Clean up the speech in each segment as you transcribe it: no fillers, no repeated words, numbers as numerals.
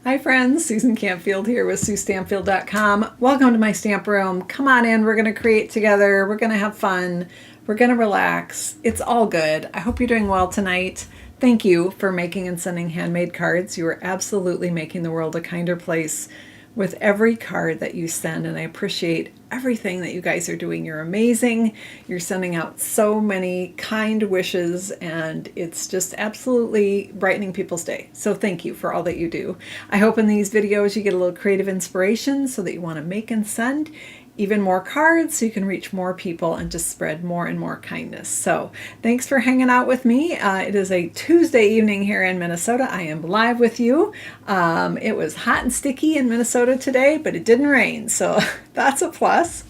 Hi friends, Susan Campfield here with SueStampfield.com. Welcome to my stamp room. Come on in, we're going to create together, we're going to have fun, we're going to relax. It's all good. I hope you're doing well tonight. Thank you for making and sending handmade cards. You are absolutely making the world a kinder place with every card that you send, and I appreciate everything that you guys are doing. You're amazing. You're sending out so many kind wishes, and it's just absolutely brightening people's day. So thank you for all that you do. I hope in these videos you get a little creative inspiration so that you want to make and send even more cards so you can reach more people and just spread more and more kindness. So thanks for hanging out with me. It is a Tuesday evening here in Minnesota. I am live with you. It was hot and sticky in Minnesota today, but it didn't rain, so that's a plus.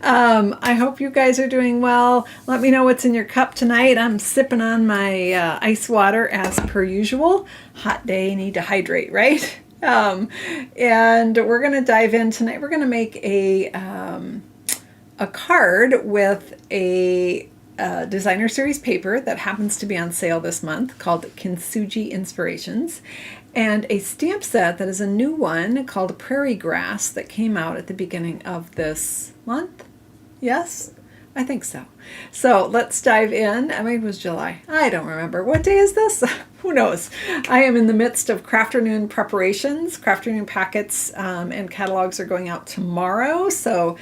I hope you guys are doing well. Let me know what's in your cup tonight. I'm sipping on my ice water as per usual. Hot day, need to hydrate, right? And we're going to dive in tonight. We're going to make a card with a designer series paper that happens to be on sale this month called Kintsugi Inspirations, and a stamp set that is a new one called Prairie Grass that came out at the beginning of this month. Yes? I think so. So let's dive in. I mean, it was July. I don't remember. What day is this? Who knows? I am in the midst of Crafternoon preparations. Crafternoon packets and catalogs are going out tomorrow. So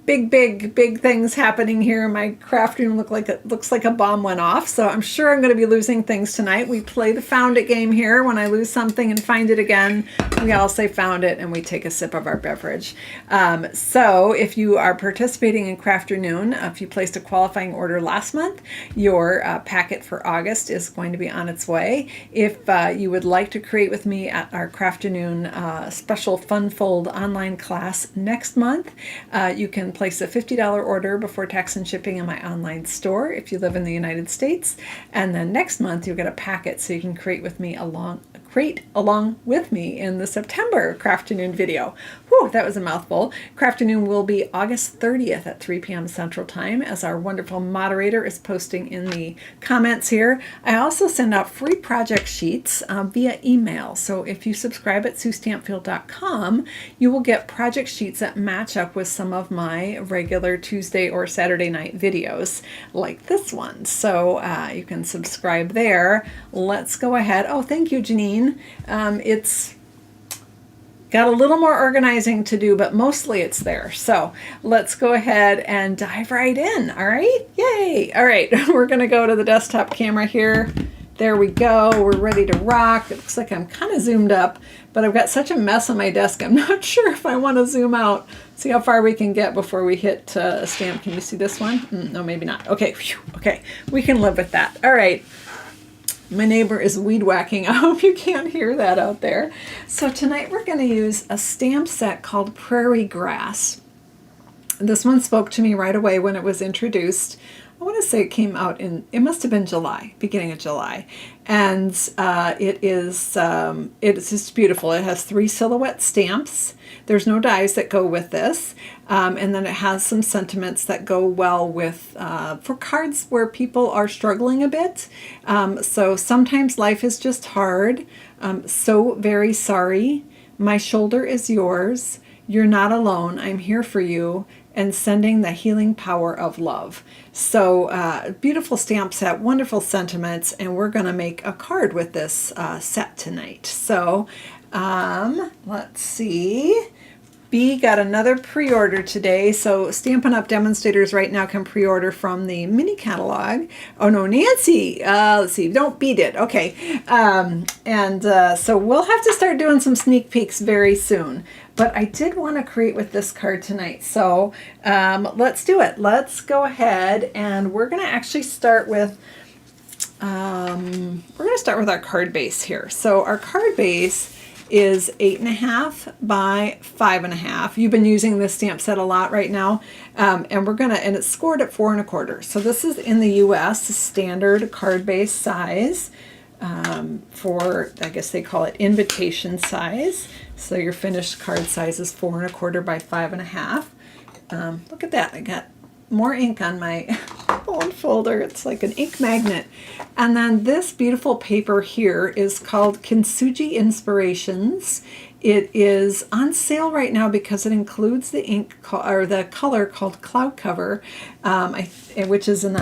big things happening here. My craft room looks like a bomb went off. So I'm sure I'm going to be losing things tonight. We play the found it game here. When I lose something and find it again, we all say found it and we take a sip of our beverage. So if you are participating in Crafternoon, if you placed a qualifying order last month, your packet for August is going to be on its way. If you would like to create with me at our Crafternoon special Fun Fold online class next month, you can place a $50 order before tax and shipping in my online store if you live in the United States. And then next month you'll get a packet so you can create along with me in the September Crafternoon video. Whew, that was a mouthful. Crafternoon will be August 30th at 3 p.m. Central Time, as our wonderful moderator is posting in the comments here. I also send out free project sheets via email. So if you subscribe at SueStampfield.com, you will get project sheets that match up with some of my regular Tuesday or Saturday night videos like this one. So you can subscribe there. Let's go ahead. Oh, thank you, Janine. It's got a little more organizing to do, but mostly it's there. So let's go ahead and dive right in. All right. Yay. All right. We're going to go to the desktop camera here. There we go. We're ready to rock. It looks like I'm kind of zoomed up, but I've got such a mess on my desk. I'm not sure if I want to zoom out. See how far we can get before we hit a stamp. Can you see this one? No, maybe not. Okay. Whew. Okay. We can live with that. All right. My neighbor is weed whacking. I hope you can't hear that out there. So tonight we're going to use a stamp set called Prairie Grass. This one spoke to me right away when it was introduced. I want to say it came out it must have been July, beginning of July. And it's just beautiful. It has 3 silhouette stamps. There's no dies that go with this. And then it has some sentiments that go well with, for cards where people are struggling a bit. So sometimes life is just hard. So very sorry. My shoulder is yours. You're not alone. I'm here for you. And sending the healing power of love. So beautiful stamp set, wonderful sentiments, and we're going to make a card with this set tonight. So let's see. B got another pre-order today, so Stampin' Up! Demonstrators right now can pre-order from the mini catalog. Oh no, Nancy, let's see, don't beat it. Okay, so we'll have to start doing some sneak peeks very soon. But I did want to create with this card tonight, so let's do it. Let's go ahead, and we're going to actually start with our card base here. So our card base is 8.5 by 5.5. You've been using this stamp set a lot right now, and it's scored at 4 1/4. So this is in the U.S. standard card base size for, I guess they call it invitation size. So your finished card size is 4 1/4 by 5.5. Look at that! I got more ink on my old folder. It's like an ink magnet. And then this beautiful paper here is called Kintsugi Inspirations, It is on sale right now because it includes the or the color called Cloud Cover, which is an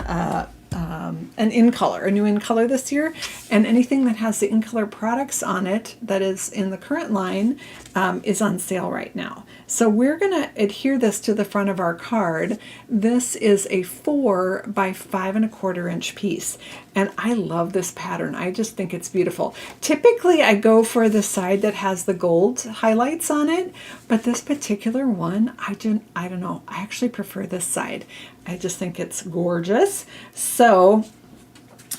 in color, a new in color this year, and anything that has the in color products on it that is in the current line is on sale right now. So we're going to adhere this to the front of our card. This is a 4 by 5¼ inch piece, and I love this pattern. I just think it's beautiful. Typically I go for the side that has the gold highlights on it, but this particular one, I don't know, I actually prefer this side. I just think it's gorgeous. So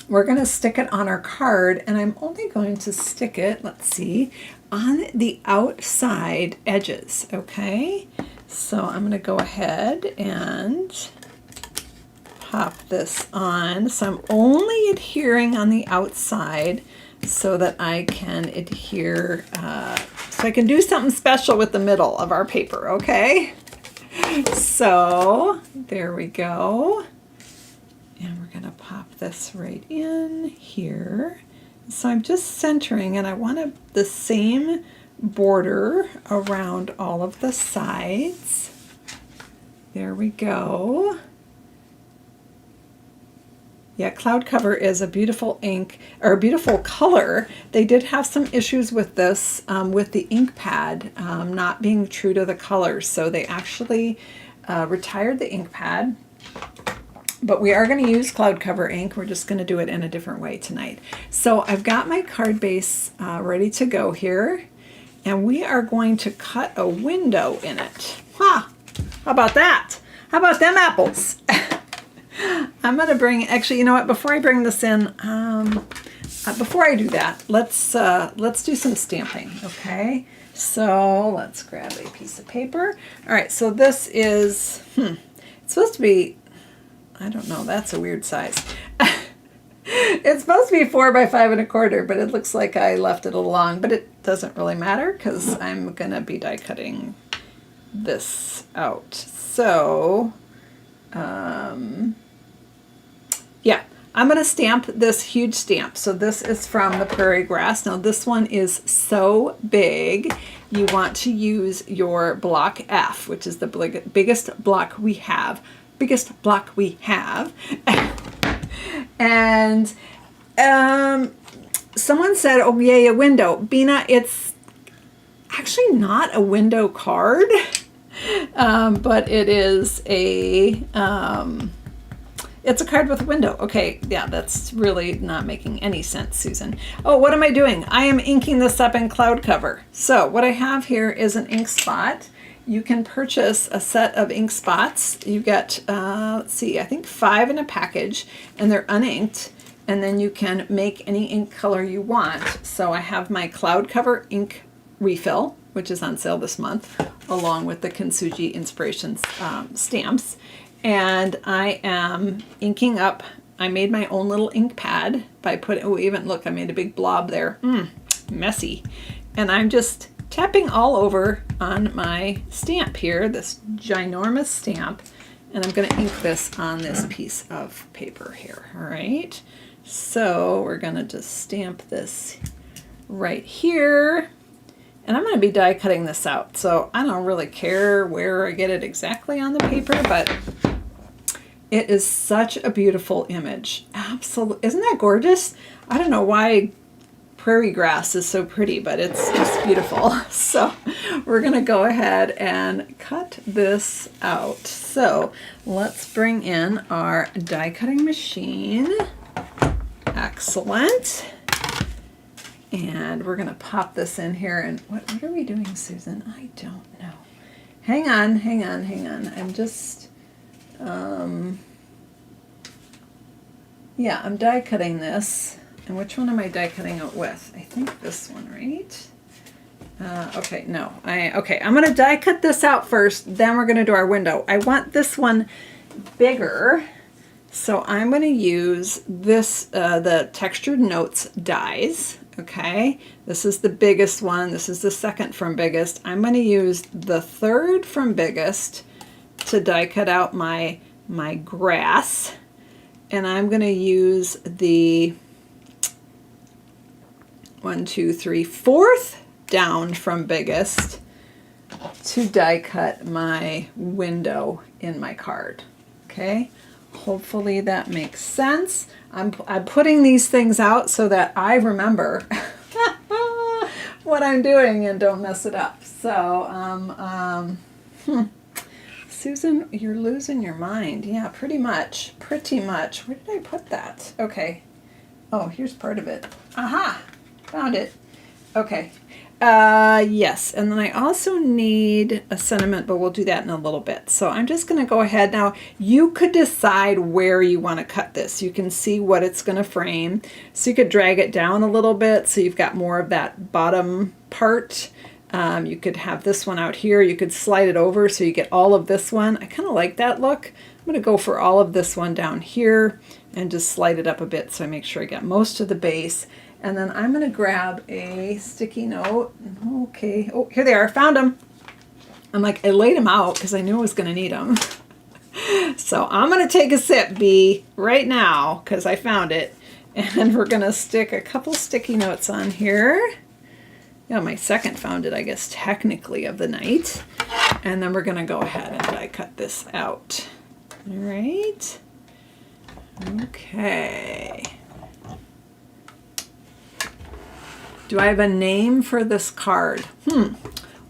we're going to stick it on our card, and I'm only going to stick it, let's see, on the outside edges, okay? So I'm going to go ahead and pop this on. So I'm only adhering on the outside so that I can adhere, so I can do something special with the middle of our paper, okay? So there we go. And we're going to pop this right in here. So I'm just centering, and I want the same border around all of the sides. There we go. Yeah, Cloud Cover is a beautiful ink, or a beautiful color. They did have some issues with this, with the ink pad not being true to the colors. So they actually retired the ink pad. But we are going to use Cloud Cover ink. We're just going to do it in a different way tonight. So I've got my card base ready to go here. And we are going to cut a window in it. How about that? How about them apples? I'm going to bring, actually, you know what? Before I bring this in, before I do that, let's do some stamping, okay? So let's grab a piece of paper. All right, so this is, it's supposed to be, I don't know, that's a weird size. It's supposed to be 4 by 5¼ but it looks like I left it a little long, but it doesn't really matter because I'm going to be die cutting this out. So, yeah, I'm going to stamp this huge stamp. So this is from the Prairie Grass. Now this one is so big, you want to use your block F, which is the biggest block we have. And someone said, oh yay, a window. Bina, it's actually not a window card, but it is it's a card with a window. Okay, yeah, that's really not making any sense, Susan. Oh, what am I doing? I am inking this up in Cloud Cover. So what I have here is an ink spot. You can purchase a set of ink spots. You get, let's see, I think 5 in a package, and they're uninked. And then you can make any ink color you want. So I have my Cloud Cover ink refill, which is on sale this month, along with the Kintsugi Inspirations stamps. And I am inking up. I made my own little ink pad by putting, oh, even look, I made a big blob there. Messy. And I'm just tapping all over on my stamp here, this ginormous stamp, and I'm going to ink this on this piece of paper here. All right. So we're going to just stamp this right here. And I'm going to be die cutting this out. So I don't really care where I get it exactly on the paper, but it is such a beautiful image. Absolutely. Isn't that gorgeous? I don't know why Prairie Grass is so pretty, but it's just beautiful. So we're going to go ahead and cut this out. So let's bring in our die cutting machine. Excellent. And we're going to pop this in here. And what are we doing, Susan? I don't know. Hang on. I'm just, yeah, I'm die cutting this. And which one am I die cutting it with? I think this one, right? Okay, no. Okay, I'm going to die cut this out first. Then we're going to do our window. I want this one bigger. So I'm going to use this, the Textured Notes dies. Okay, this is the biggest one. This is the second from biggest. I'm going to use the third from biggest to die cut out my grass. And I'm going to use the 4th down from biggest to die cut my window in my card. Okay, hopefully that makes sense. I'm putting these things out so that I remember what I'm doing and don't mess it up. So, Susan, you're losing your mind. Yeah, pretty much. Pretty much. Where did I put that? Okay. Oh, here's part of it. Aha! Found it. Okay. Yes, and then I also need a sentiment, but we'll do that in a little bit. So I'm just going to go ahead. Now, you could decide where you want to cut this. You can see what it's going to frame. So you could drag it down a little bit so you've got more of that bottom part. You could have this one out here. You could slide it over so you get all of this one. I kind of like that look. I'm going to go for all of this one down here and just slide it up a bit so I make sure I get most of the base. And then I'm going to grab a sticky note. Okay. Oh, here they are. Found them. I'm like, I laid them out because I knew I was going to need them. So I'm going to take a sip, B, right now because I found it. And we're going to stick a couple sticky notes on here. Yeah, my second found it, I guess, technically of the night. And then we're going to go ahead and die cut this out. All right. Okay. Do I have a name for this card?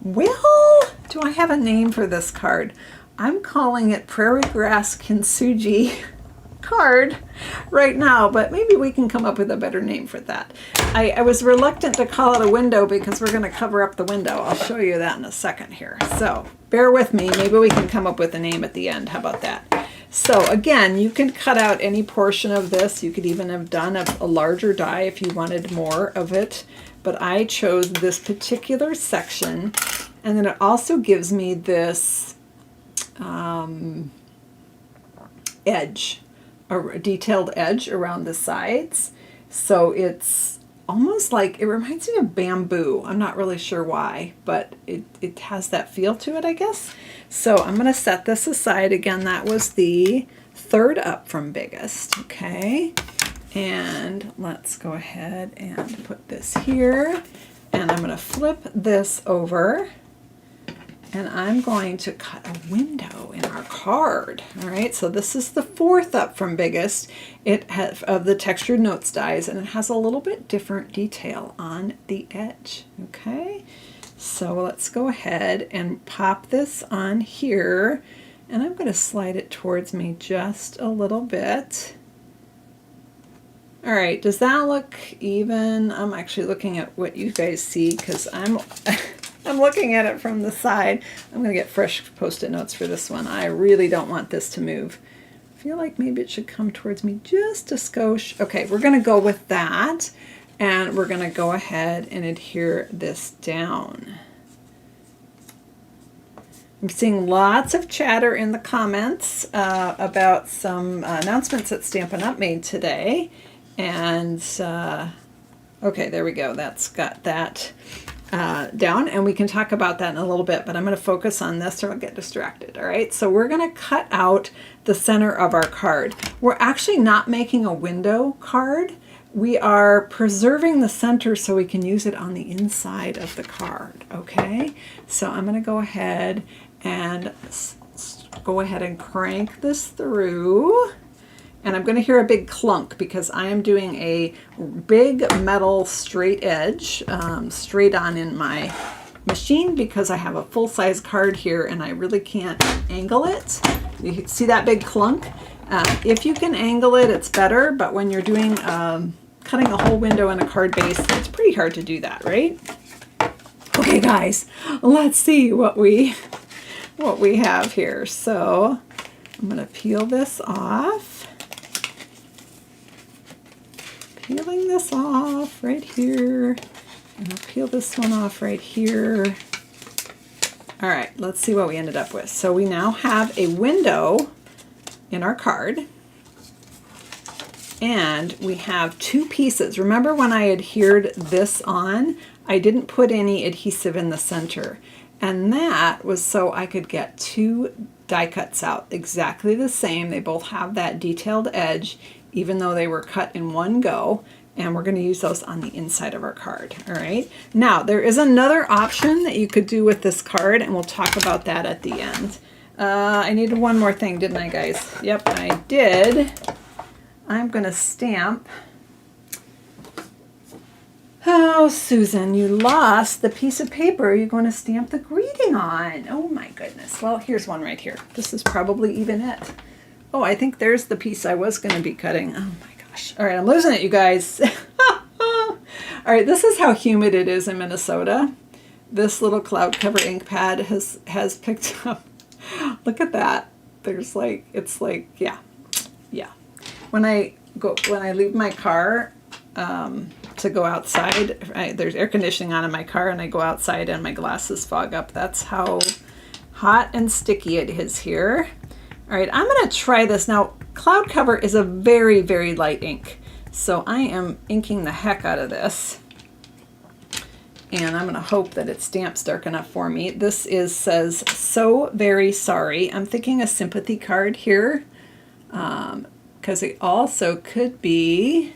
Well, do I have a name for this card? I'm calling it Prairie Grass Kintsugi card right now, but maybe we can come up with a better name for that. I was reluctant to call it a window because we're going to cover up the window. I'll show you that in a second here. So bear with me. Maybe we can come up with a name at the end. How about that? So again, you can cut out any portion of this. You could even have done a larger die if you wanted more of it. But I chose this particular section. And then it also gives me this edge, a detailed edge around the sides. So it's almost like, it reminds me of bamboo. I'm not really sure why, but it has that feel to it, I guess. So I'm going to set this aside. Again, that was the third up from biggest. Okay. And let's go ahead and put this here. And I'm going to flip this over. And I'm going to cut a window in our card. All right, so this is the fourth up from biggest. It has of the textured notes dies, and it has a little bit different detail on the edge. Okay, so let's go ahead and pop this on here, and I'm going to slide it towards me just a little bit. All right, does that look even? I'm actually looking at what you guys see because I'm looking at it from the side. I'm going to get fresh Post-it notes for this one. I really don't want this to move. I feel like maybe it should come towards me just a skosh. Okay, we're going to go with that, and we're going to go ahead and adhere this down. I'm seeing lots of chatter in the comments about some announcements that Stampin' Up! Made today. And, okay, there we go. That's got that down, and we can talk about that in a little bit, but I'm going to focus on this or I'll get distracted. All right, so we're going to cut out the center of our card. We're actually not making a window card. We are preserving the center so we can use it on the inside of the card. Okay, so I'm going to go ahead and crank this through. And I'm going to hear a big clunk because I am doing a big metal straight edge straight on in my machine because I have a full-size card here and I really can't angle it. You see that big clunk? If you can angle it, it's better, but when you're doing cutting a whole window in a card base, it's pretty hard to do that, right? Okay, guys, let's see what we have here. So I'm going to peel this off. Peeling this off right here, and I'll peel this one off right here. All right, let's see what we ended up with. So we now have a window in our card, and we have two pieces. Remember when I adhered this on, I didn't put any adhesive in the center, and that was so I could get two die cuts out exactly the same. They both have that detailed edge, even though they were cut in one go. And we're going to use those on the inside of our card. All right. Now, there is another option that you could do with this card, and we'll talk about that at the end. I needed one more thing, didn't I, guys? Yep, I did. I'm going to stamp. Oh, Susan, you lost the piece of paper you're going to stamp the greeting on. Oh, my goodness. Well, here's one right here. This is probably even it. Oh, I think there's the piece I was going to be cutting. Oh, my gosh. All right, I'm losing it, you guys. All right, this is how humid it is in Minnesota. This little cloud cover ink pad has picked up. Look at that. There's like, it's like, yeah. When I leave my car to go outside, there's air conditioning on in my car, and I go outside and my glasses fog up. That's how hot and sticky it is here. All right, I'm going to try this. Now, cloud cover is a very, very light ink, so I am inking the heck out of this. And I'm going to hope that it stamps dark enough for me. This says, so very sorry. I'm thinking a sympathy card here, because it also could be,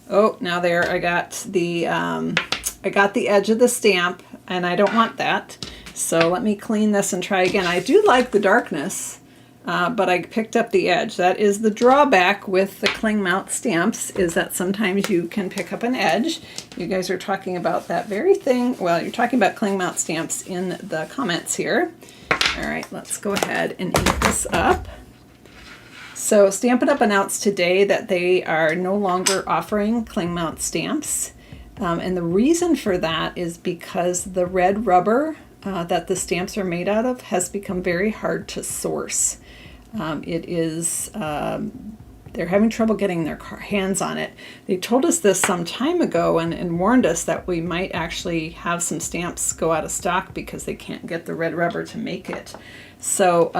oh, now there, I got the edge of the stamp, and I don't want that. So let me clean this and try again. I do like the darkness, but I picked up the edge. That is the drawback with the cling mount stamps, is that sometimes you can pick up an edge. You guys are talking about that very thing. Well, you're talking about cling mount stamps in the comments here. All right, let's go ahead and ink this up. So Stampin' Up! Announced today that they are no longer offering cling mount stamps. And the reason for that is because the red rubber that the stamps are made out of has become very hard to source. They're having trouble getting their hands on it. They told us this some time ago and warned us that we might actually have some stamps go out of stock because they can't get the red rubber to make it. So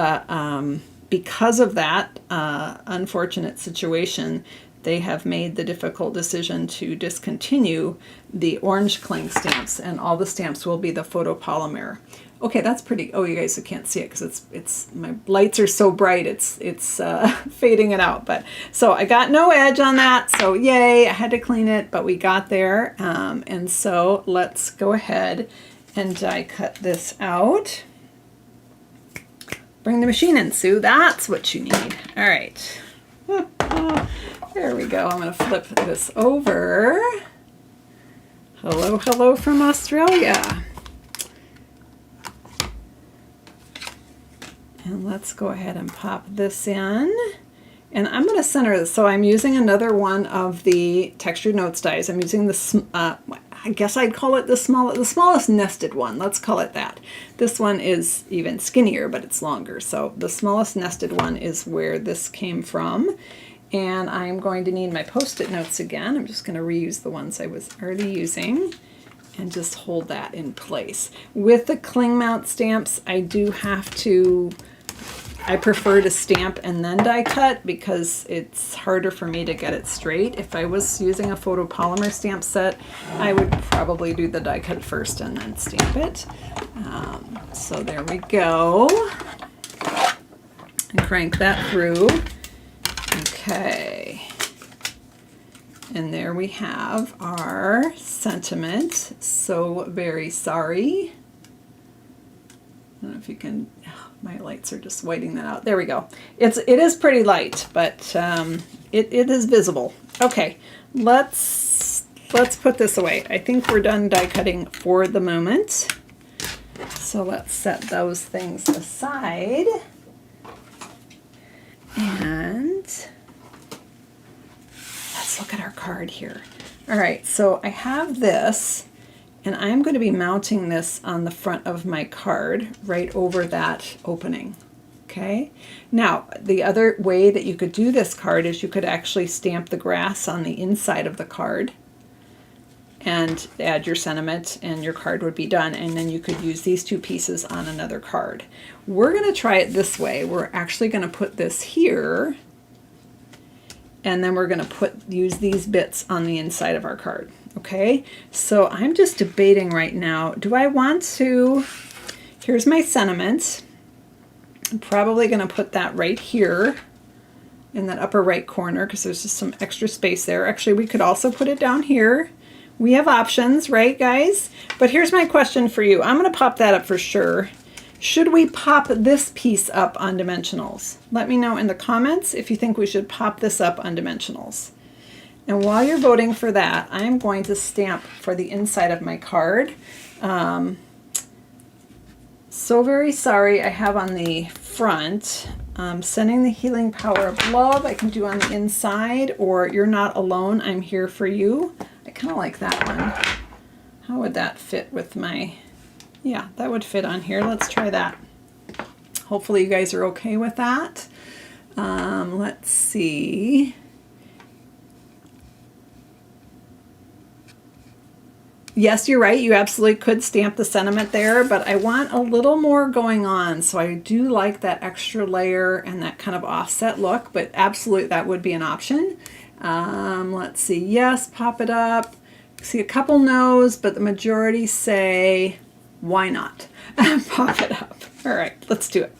because of that unfortunate situation, they have made the difficult decision to discontinue the orange cling stamps, and all the stamps will be the photopolymer. Okay, that's pretty. Oh, you guys can't see it because it's my lights are so bright. It's fading it out. But so I got no edge on that. So yay! I had to clean it, but we got there. And so let's go ahead and die cut this out. Bring the machine in, Sue. That's what you need. All right. There we go. I'm going to flip this over. Hello, hello from Australia. And let's go ahead and pop this in. And I'm going to center this. So I'm using another one of the textured notes dies. I'm using the, I guess I'd call it the smallest nested one. Let's call it that. This one is even skinnier, but it's longer. So the smallest nested one is where this came from. And I'm going to need my Post-it notes again. I'm just going to reuse the ones I was already using and just hold that in place. With the cling mount stamps, I prefer to stamp and then die cut because it's harder for me to get it straight. If I was using a photopolymer stamp set, I would probably do the die cut first and then stamp it. So there we go. And crank that through. Okay. And there we have our sentiment. So very sorry. I don't know if you can, my lights are just whiting that out. There we go. It is pretty light, but it is visible. Okay, let's put this away. I think we're done die cutting for the moment. So let's set those things aside. And let's look at our card here. All right, so I have this, and I'm going to be mounting this on the front of my card right over that opening. Okay. Now, the other way that you could do this card is you could actually stamp the grass on the inside of the card and add your sentiment, and your card would be done, and then you could use these two pieces on another card. We're going to try it this way. We're actually going to put this here, and then we're going to use these bits on the inside of our card. Okay, so I'm just debating right now, do I want to, here's my sentiment. I'm probably going to put that right here in that upper right corner because there's just some extra space there. Actually, we could also put it down here. We have options, right, guys? But here's my question for you. I'm going to pop that up for sure. Should we pop this piece up on dimensionals? Let me know in the comments if you think we should pop this up on dimensionals. And while you're voting for that, I'm going to stamp for the inside of my card. So very sorry I have on the front. Sending the healing power of love I can do on the inside, or you're not alone, I'm here for you. I kind of like that one. How would that fit with my, yeah, that would fit on here. Let's try that. Hopefully you guys are okay with that. Let's see. Yes, you're right. You absolutely could stamp the sentiment there, but I want a little more going on. So I do like that extra layer and that kind of offset look, but absolutely that would be an option. Let's see. Yes, pop it up. See a couple no's, but the majority say, why not? Pop it up. All right, let's do it.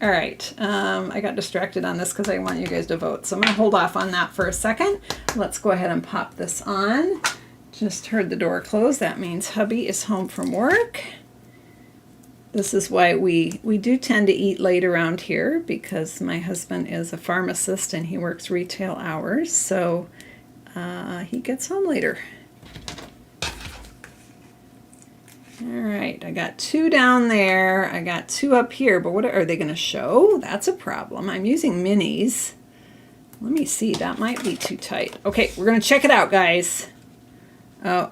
All right, I got distracted on this because I want you guys to vote. So I'm going to hold off on that for a second. Let's go ahead and pop this on. Just heard the door close. That means hubby is home from work. This is why we do tend to eat late around here, because my husband is a pharmacist and he works retail hours, so he gets home later. All right, I got 2 down there. I got 2 up here, but what are they going to show? That's a problem. I'm using minis. Let me see. That might be too tight. Okay, we're going to check it out, guys. Oh,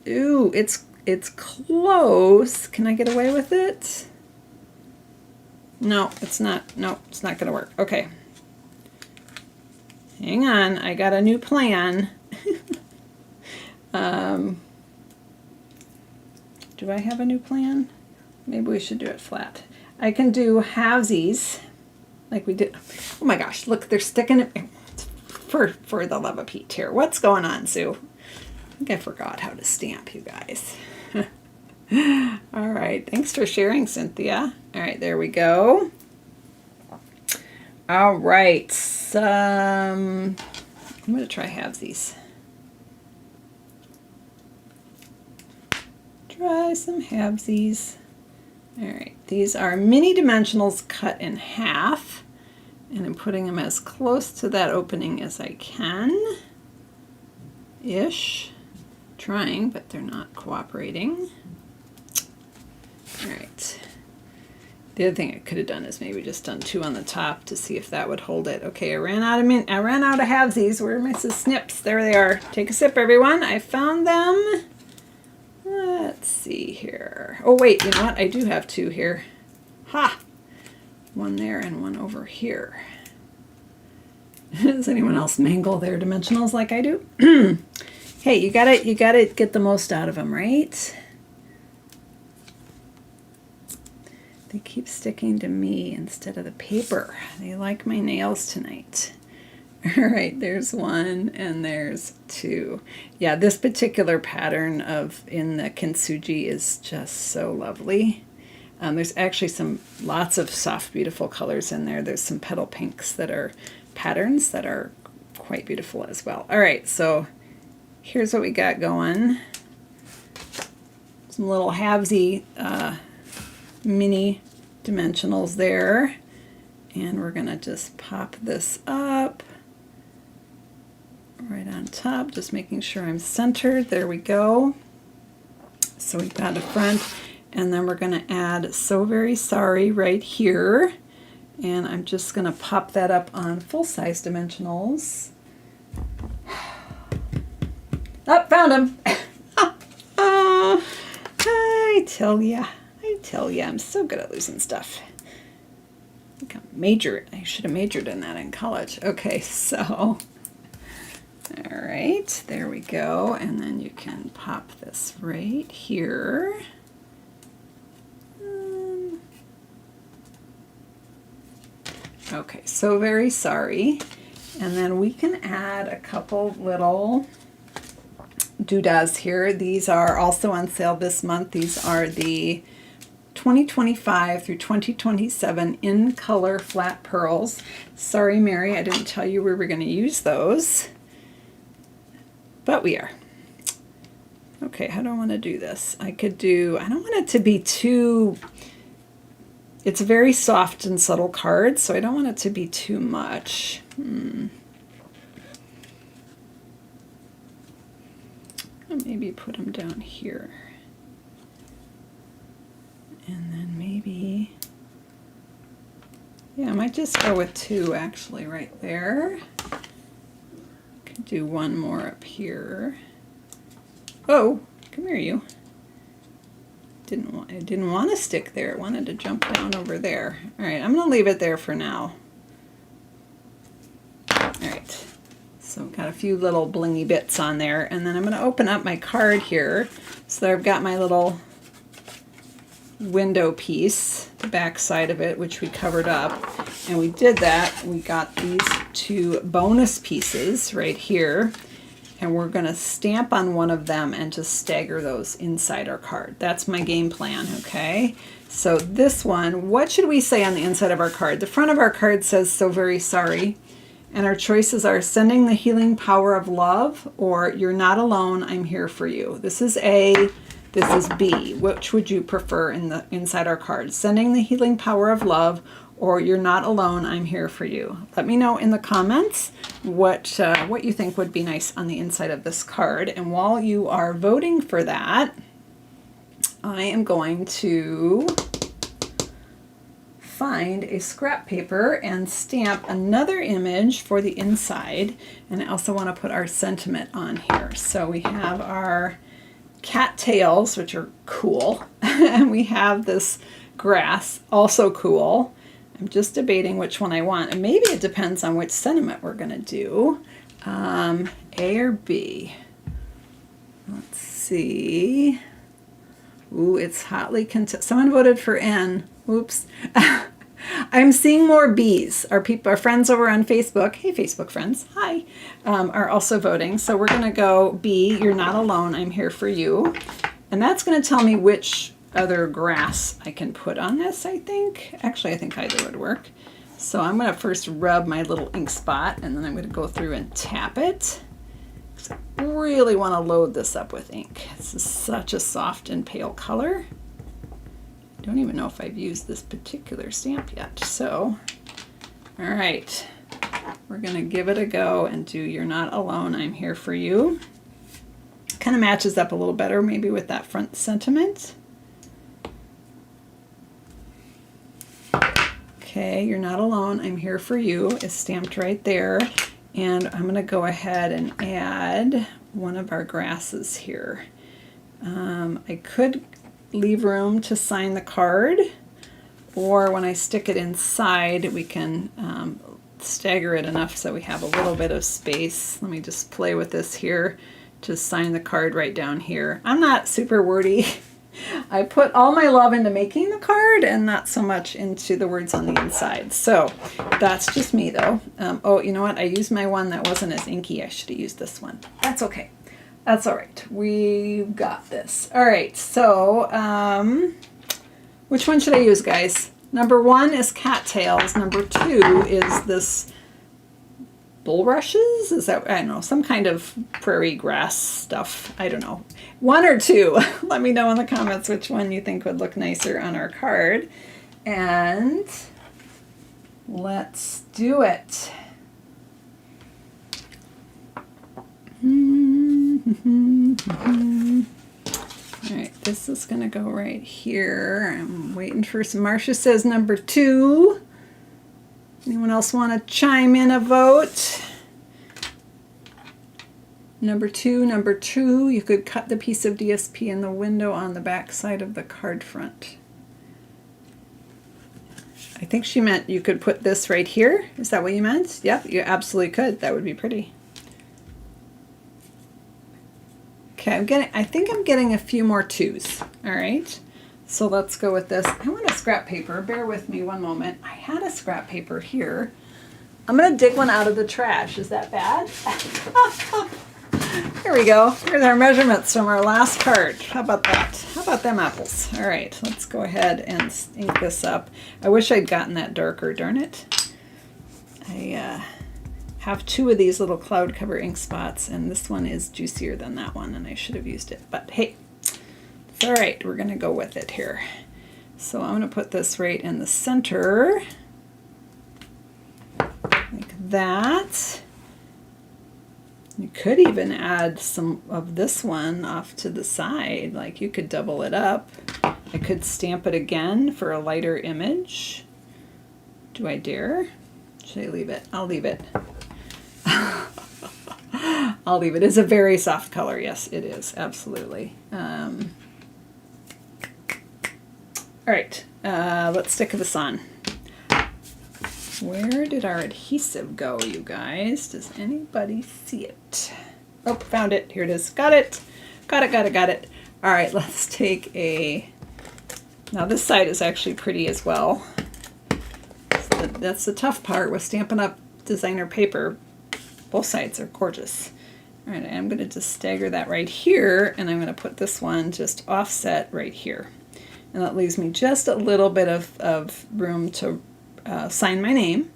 ooh, it's close. Can I get away with it? No, it's not. No, it's not going to work. Okay. Hang on. I got a new plan. Do I have a new plan? Maybe we should do it flat. I can do halvesies like we did. Oh my gosh, look, they're sticking it. For the love of Pete here. What's going on, Sue? I think I forgot how to stamp, you guys. All right, thanks for sharing, Cynthia. All right, there we go. All right, I'm going to try halvesies. Try some halvesies. All right, these are mini dimensionals cut in half, and I'm putting them as close to that opening as I can. Ish. Trying, but they're not cooperating. All right. The other thing I could have done is maybe just done 2 on the top to see if that would hold it. Okay, I ran out of halvesies. Where are my snips? There they are. Take a sip, everyone. I found them. Let's see here. Oh wait, you know what? I do have 2 here. Ha! 1 there and 1 over here. Does anyone else mangle their dimensionals like I do? Hey, you gotta get the most out of them, right? They keep sticking to me instead of the paper. They like my nails tonight. All right, there's 1 and there's 2. Yeah, this particular pattern in the kintsugi is just so lovely. There's actually lots of soft, beautiful colors in there. There's some petal pinks that are patterns that are quite beautiful as well. All right, so here's what we got going. Some little halvesy mini dimensionals there. And we're going to just pop this up right on top, just making sure I'm centered. There we go. So we've got a front, and then we're going to add So Very Sorry right here. And I'm just going to pop that up on full-size dimensionals. Oh, found him. I tell ya, I'm so good at losing stuff. I should have majored in that in college. Okay, so, all right, there we go. And then you can pop this right here. Okay, So Very Sorry. And then we can add a couple little doodads here. These are also on sale this month. These are the 2025 through 2027 in color flat pearls. Sorry, Mary, I didn't tell you we were going to use those, but we are. Okay, how do I want to do this? I don't want it to be too, it's a very soft and subtle card, so I don't want it to be too much. Maybe put them down here. And then maybe, yeah, I might just go with 2 actually right there. Could do 1 more up here. Oh, come here, you. It didn't want to stick there. It wanted to jump down over there. All right, I'm going to leave it there for now. All right. So I've got a few little blingy bits on there, and then I'm going to open up my card here so that I've got my little window piece, the back side of it, which we covered up. And we did that. We got these 2 bonus pieces right here, and we're going to stamp on one of them and just stagger those inside our card. That's my game plan, okay? So this one, what should we say on the inside of our card? The front of our card says, "So very sorry." And our choices are "Sending the healing power of love," or "You're not alone, I'm here for you." This is A, this is B. Which would you prefer inside our card? "Sending the healing power of love," or "You're not alone, I'm here for you." Let me know in the comments what you think would be nice on the inside of this card. And while you are voting for that, I am going to find a scrap paper and stamp another image for the inside. And I also want to put our sentiment on here. So we have our cat tails, which are cool, and we have this grass, also cool. I'm just debating which one I want, and maybe it depends on which sentiment we're going to do. A or B? Let's see. Ooh, it's hotly contested. Someone voted for N. Oops. I'm seeing more B's. Our friends over on Facebook, hey Facebook friends, hi, are also voting. So we're going to go B, "You're not alone, I'm here for you." And that's going to tell me which other grass I can put on this, I think. Actually, I think either would work. So I'm going to first rub my little ink spot, and then I'm going to go through and tap it. I really want to load this up with ink. This is such a soft and pale color. I don't even know if I've used this particular stamp yet. So, all right, we're going to give it a go and do "You're not alone, I'm here for you." Kind of matches up a little better maybe with that front sentiment. Okay, "You're not alone, I'm here for you" is stamped right there. And I'm going to go ahead and add one of our grasses here. I could leave room to sign the card, or when I stick it inside, we can stagger it enough so we have a little bit of space. Let me just play with this here. Just sign the card right down here. I'm not super wordy. I put all my love into making the card and not so much into the words on the inside. So that's just me though. Oh, you know what? I used my one that wasn't as inky. I should have used this one. That's okay. That's all right. We've got this. All right. So which one should I use, guys? Number 1 is cattails. Number 2 is this bulrushes? Is that, I don't know, some kind of prairie grass stuff. I don't know. 1 or 2. Let me know in the comments which one you think would look nicer on our card. And let's do it. All right, this is going to go right here. I'm waiting for some. Marcia says number 2. Anyone else want to chime in a vote? Number 2, number 2. You could cut the piece of DSP in the window on the back side of the card front. I think she meant you could put this right here. Is that what you meant? Yep, you absolutely could. That would be pretty. Okay, I think I'm getting a few more 2s. All right, so let's go with this. I want a scrap paper. Bear with me one moment. I had a scrap paper here. I'm going to dig one out of the trash. Is that bad? Here we go. Here's our measurements from our last card. How about that? How about about them apples? All right, let's go ahead and ink this up. I wish I'd gotten that darker, darn it. I have 2 of these little cloud cover ink spots, and this one is juicier than that one, and I should have used it. But hey, it's all right. We're going to go with it here. So I'm going to put this right in the center, like that. You could even add some of this one off to the side, like you could double it up. I could stamp it again for a lighter image. Do I dare? Should I leave it? I'll leave it. I'll leave it. It's a very soft color. Yes, it is. Absolutely. All right. Let's stick this on. Where did our adhesive go, you guys? Does anybody see it? Oh, found it. Here it is. Got it. Got it, got it, got it. All right, let's take a... Now this side is actually pretty as well. So that's the tough part with Stampin' Up! Designer paper. Both sides are gorgeous. All right, I'm going to just stagger that right here, and I'm going to put this one just offset right here. And that leaves me just a little bit of room to sign my name.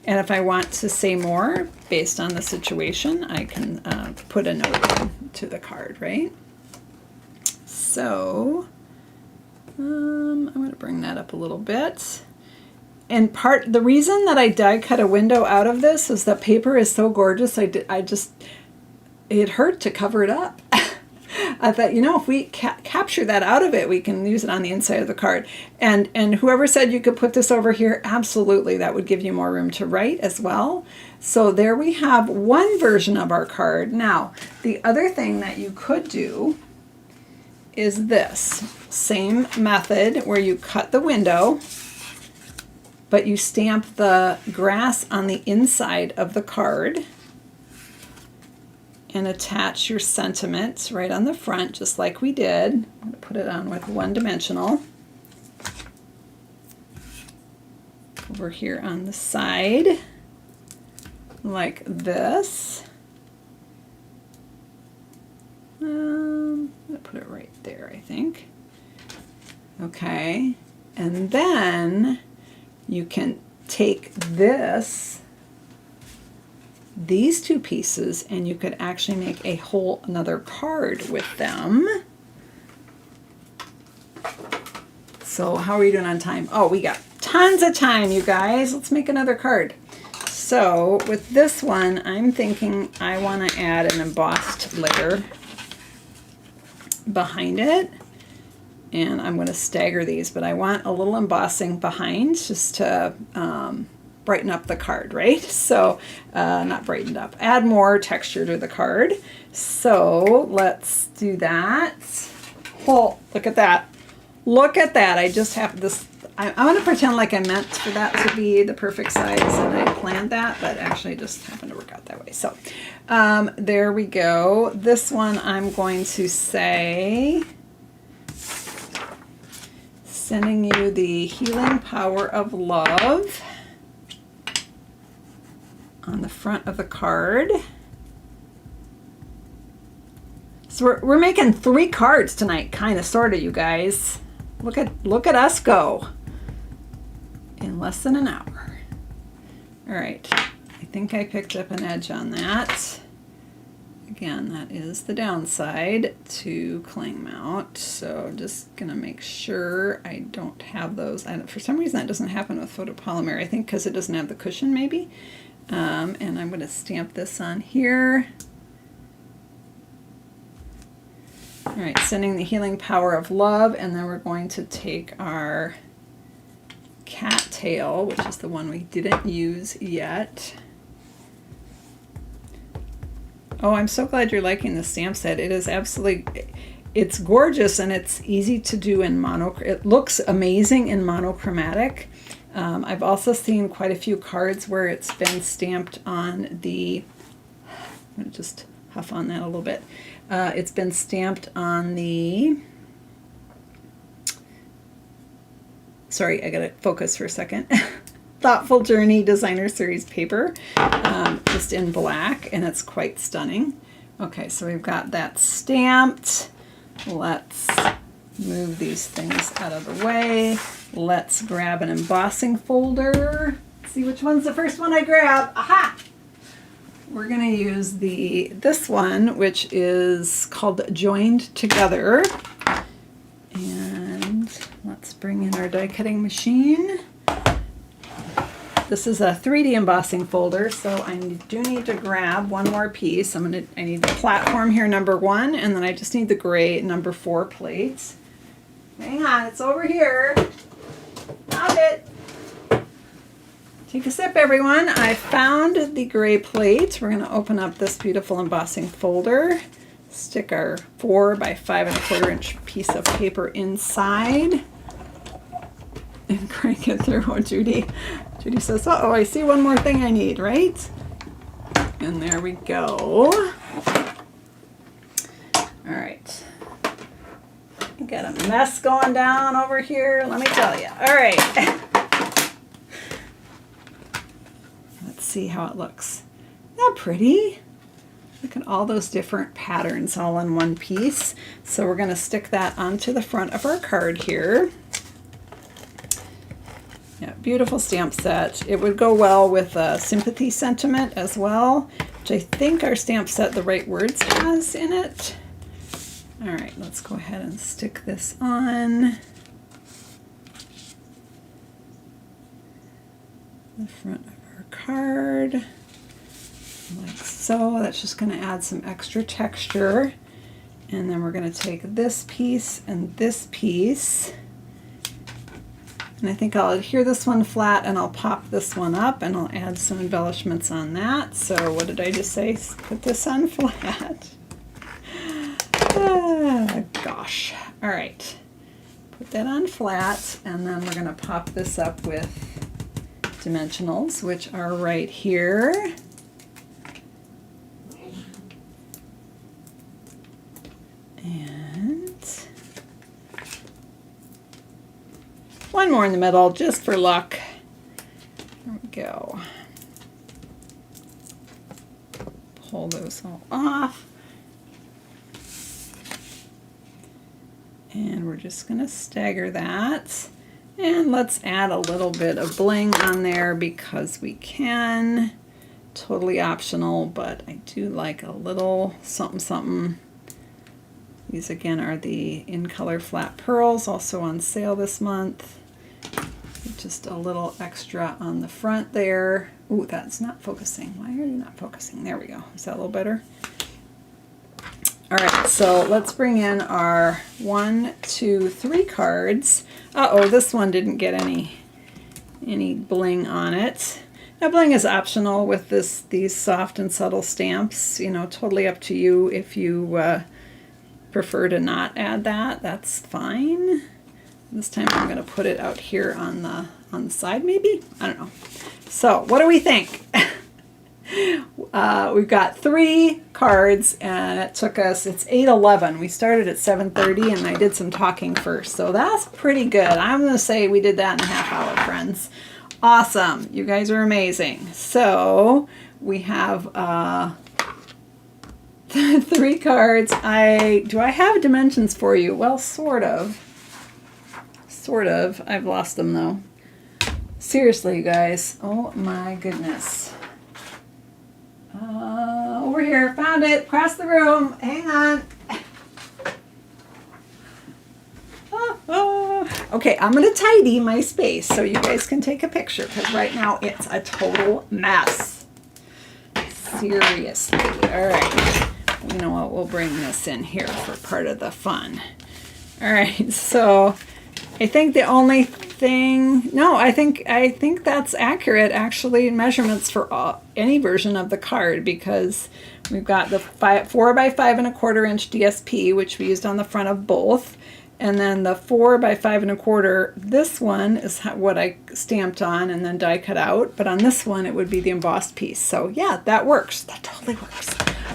And if I want to say more based on the situation, I can put a note in to the card, right? So I'm going to bring that up a little bit. And the reason that I die cut a window out of this is that paper is so gorgeous. It hurt to cover it up. I thought, you know, if we capture that out of it, we can use it on the inside of the card. And whoever said you could put this over here, absolutely, that would give you more room to write as well. So there we have one version of our card. Now, the other thing that you could do is this. Same method where you cut the window, but you stamp the grass on the inside of the card and attach your sentiments right on the front, just like we did. I'm going to put it on with one dimensional. Over here on the side, like this. I'm going to put it right there, I think. Okay, and then you can take these 2 pieces, and you could actually make a whole another card with them. So how are we doing on time? Oh, we got tons of time, you guys. Let's make another card. So with this one, I'm thinking I want to add an embossed layer behind it. And I'm going to stagger these, but I want a little embossing behind just to brighten up the card, right? So not brightened up, add more texture to the card. So let's do that. Oh, look at that. Look at that. I just have this. I'm going to pretend like I meant for that to be the perfect size, and I planned that, but actually it just happened to work out that way. So there we go. This one I'm going to say, sending you the healing power of love on the front of the card. So we're making 3 cards tonight, kind of, sort of, you guys. Look at us go in less than an hour. All right, I think I picked up an edge on that. Again, that is the downside to cling mount. So just gonna make sure I don't have those. For some reason that doesn't happen with photopolymer. I think because it doesn't have the cushion, maybe. And I'm going to stamp this on here. All right, sending the healing power of love, and then we're going to take our cattail, which is the one we didn't use yet. Oh, I'm so glad you're liking the stamp set. It is absolutely, it's gorgeous, and it's easy to do in it looks amazing in monochromatic. I've also seen quite a few cards where it's been stamped on the, I'm going to just huff on that a little bit. It's been stamped on the, sorry, I got to focus for a second. Thoughtful Journey Designer Series paper, just in black, and it's quite stunning. Okay, so we've got that stamped. Let's move these things out of the way. Let's grab an embossing folder. See which one's the first one I grab. Aha! We're going to use this one, which is called Joined Together. And let's bring in our die cutting machine. This is a 3D embossing folder, so I do need to grab one more piece. I need the platform here, number 1, and then I just need the gray number 4 plates. Hang on, it's over here. Found it. Take a sip, everyone. I found the gray plate. We're going to open up this beautiful embossing folder, stick our 4 by 5 1/4 inch piece of paper inside, and crank it through. Oh, Judy says, uh-oh, I see one more thing I need, right? And there we go. All right. Got a mess going down over here, let me tell you. All right. Let's see how it looks. Isn't that pretty? Look at all those different patterns all in one piece. So we're going to stick that onto the front of our card here. Yeah, beautiful stamp set. It would go well with a Sympathy sentiment as well, which I think our stamp set, the right words, has in it. All right, let's go ahead and stick this on the front of our card, like so. That's just going to add some extra texture. And then we're going to take this piece and this piece. And I think I'll adhere this one flat and I'll pop this one up and I'll add some embellishments on that. So what did I just say? Put this on flat. Gosh. All right. Put that on flat, and then we're going to pop this up with dimensionals, which are right here. And one more in the middle, just for luck. There we go. Pull those all off. And we're just going to stagger that. And let's add a little bit of bling on there because we can. Totally optional, but I do like a little something something. These again are the In Color Flat Pearls, also on sale this month. Just a little extra on the front there. Ooh, that's not focusing. Why are you not focusing? There we go. Is that a little better? All right, so let's bring in our 1, 2, 3 cards. Uh-oh, this one didn't get any bling on it. Now, bling is optional with these soft and subtle stamps. You know, totally up to you. If you prefer to not add that, that's fine. This time I'm going to put it out here on the side, maybe? I don't know. So, what do we think? We've got 3 cards, and it took us, it's 8:11. We started at 7:30, and I did some talking first, so that's pretty good. I'm going to say we did that in a half hour, friends. Awesome. You guys are amazing. So we have 3 cards. Do I have dimensions for you? Well, sort of. Sort of. I've lost them, though. Seriously, you guys. Oh, my goodness. Over here, found it, across the room. Hang on. Okay, I'm going to tidy my space so you guys can take a picture because right now it's a total mess. Seriously. All right. You know what? We'll bring this in here for part of the fun. All right. So I think the only thing, no, I think that's accurate, actually, measurements for any version of the card, because we've got the 4 by 5 1/4 inch DSP, which we used on the front of both, and then the 4 by 5 1/4. This one is what I stamped on and then die cut out, but on this one it would be the embossed piece. So yeah, that works. That totally works.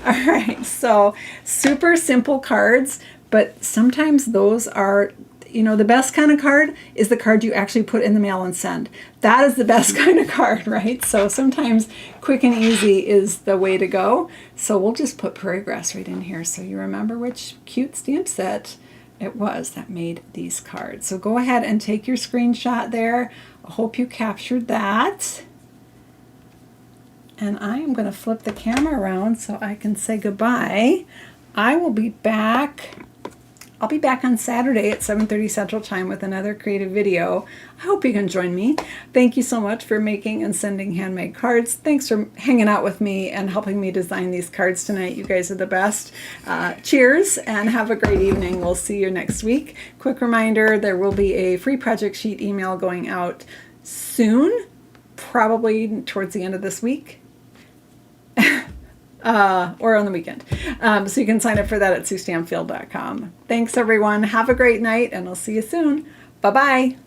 All right, so super simple cards, but sometimes those are, you know, the best kind of card is the card you actually put in the mail and send. That is the best kind of card, right? So sometimes quick and easy is the way to go. So we'll just put Prairie Grass right in here so you remember which cute stamp set it was that made these cards. So go ahead and take your screenshot there. I hope you captured that. And I am going to flip the camera around so I can say goodbye. I will be back. I'll be back on Saturday at 7:30 Central Time with another creative video. I hope you can join me. Thank you so much for making and sending handmade cards. Thanks for hanging out with me and helping me design these cards tonight. You guys are the best. Cheers and have a great evening. We'll see you next week. Quick reminder, there will be a free project sheet email going out soon, probably towards the end of this week. Or on the weekend. So you can sign up for that at SueStanfield.com. Thanks, everyone. Have a great night, and I'll see you soon. Bye-bye.